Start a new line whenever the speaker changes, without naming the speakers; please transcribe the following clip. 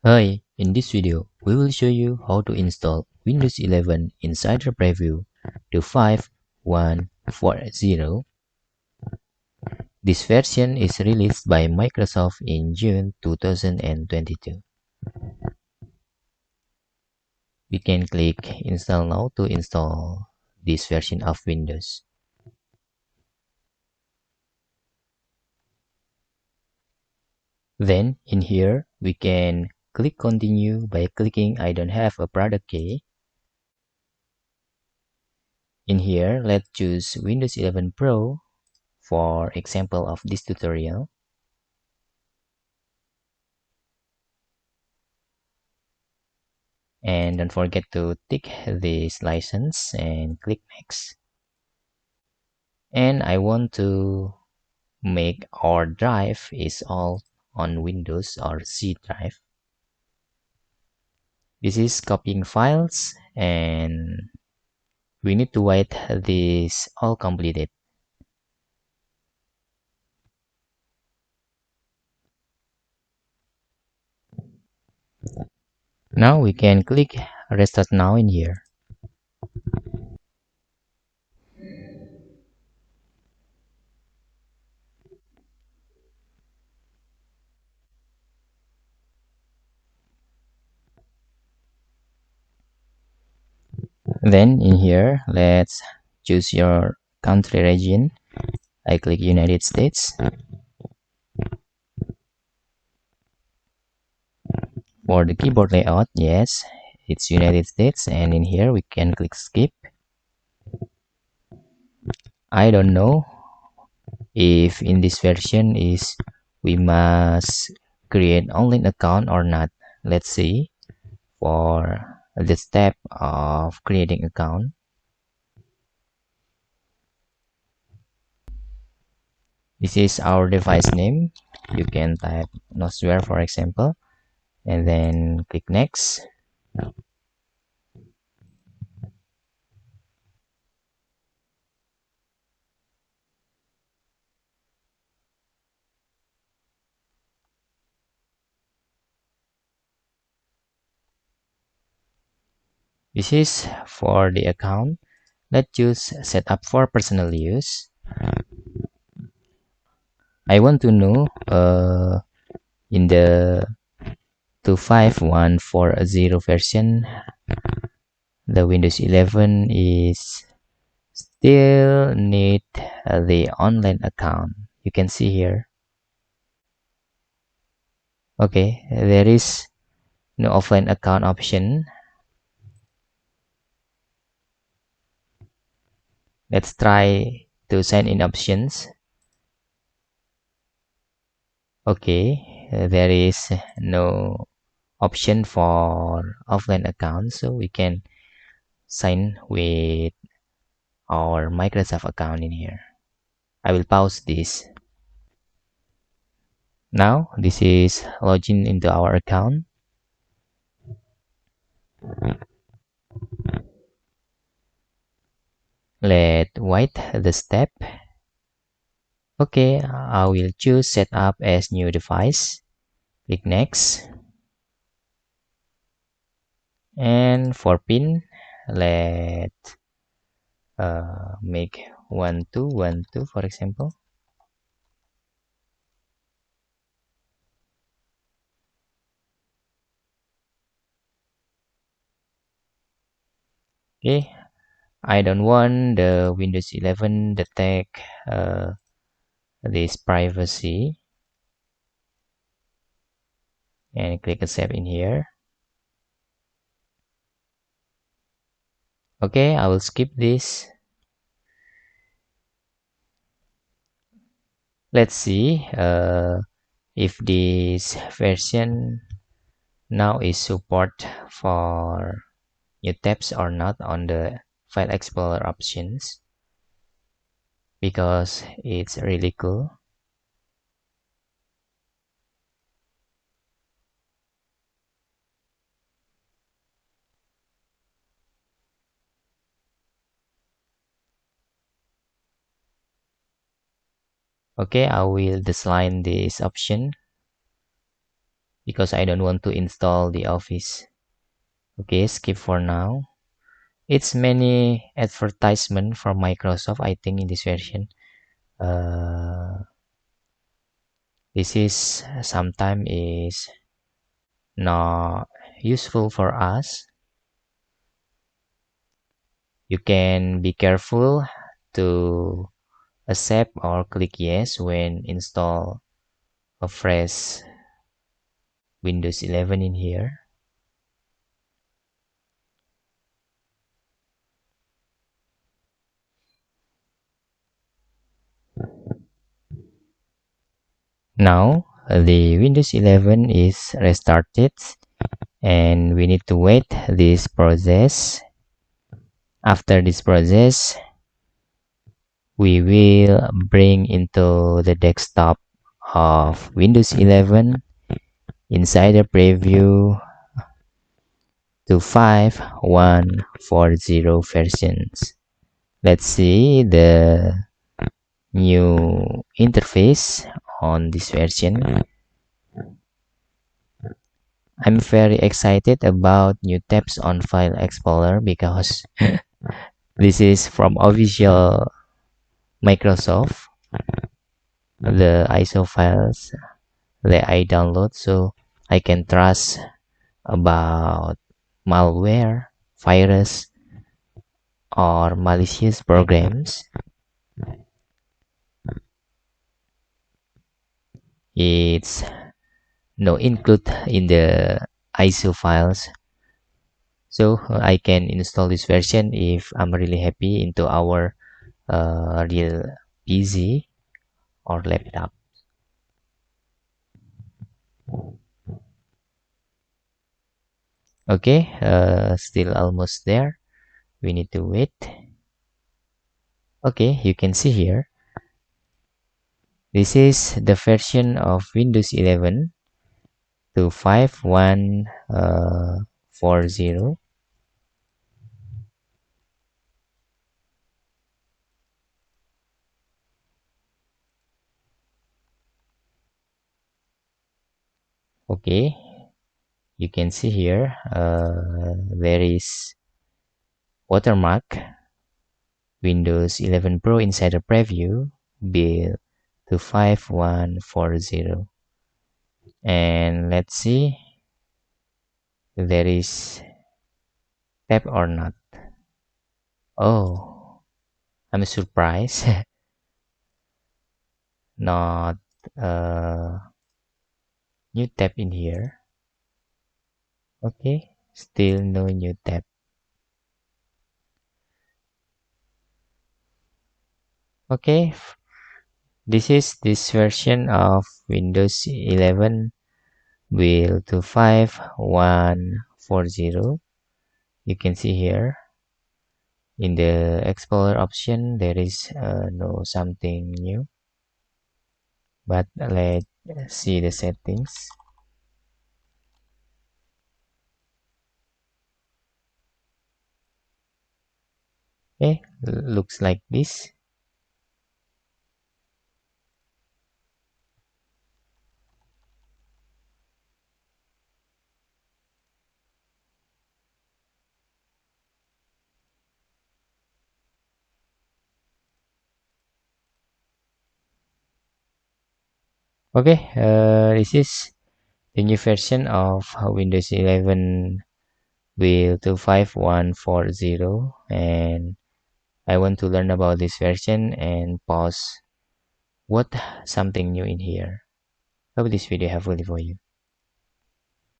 Hi, in this video, we will show you how to install Windows 11 Insider Preview 25140. This version is released by Microsoft in June 2022. We can click Install Now to install this version of Windows. Then, in here, we can click Continue by clicking I don't have a product key. In here, let's choose Windows 11 Pro for example of this tutorial. And don't forget to tick this license and click next. And I want to make our drive is all on Windows or C drive. This is copying files and we need to wait this all completed. Now we can click restart now in here. Then in here, let's choose your country region. I click United States. For the keyboard layout, yes, it's United States, and in here we can click skip. I don't know if in this version is we must create online account or not. Let's see for the step of creating account. This is our device name. You can type Nosware for example, and then click next. This is for the account. Let's choose setup for personal use. I want to know in the 25140 version, the Windows 11 is still need the online account. You can see here. Okay, there is no offline account option. Let's try to sign in options. Okay, there is no option for offline account, so we can sign with our Microsoft account in here. I will pause this. Now this is login into our account. Let's wait the step. Okay, I will choose setup as new device. Click next. And for pin, let make 1212 for example. Okay, I don't want the Windows 11 detect this privacy, and click accept in here. Okay, I will skip this. Let's see if this version now is support for new tabs or not on the file explorer options, because it's really cool. Okay, I will decline this option. because I don't want to install the Office. Okay, skip for now. It's many advertisement from Microsoft, I think, in this version. This is sometime is not useful for us. You can be careful to accept or click yes when install a fresh Windows 11 in here. Now the Windows 11 is restarted and we need to wait this process. After this process, we will bring into the desktop of Windows 11 inside the preview to 5140 versions. Let's see the new interface on this version. I'm very excited about new tabs on File Explorer because this is from official Microsoft, the ISO files that I download, so I can trust about malware, virus, or malicious programs. It's no include in the ISO files, so I can install this version if I'm really happy into our real PC or laptop. Okay, still almost there. We need to wait. Okay, you can see here. This is the version of Windows 11 to 5140. Okay, you can see here there is watermark Windows 11 Pro Insider Preview build to 5140, and let's see if there is tab or not. Oh, I'm surprised. Not new tab in here. Okay, still no new tab. Okay, this is this version of Windows 11 build to 5140. You can see here in the Explorer option there is no something new, but let's see the settings. Okay, looks like this. Okay, this is the new version of Windows 11 build to 5140, and I want to learn about this version and pause what something new in here. Hope this video helpful for you.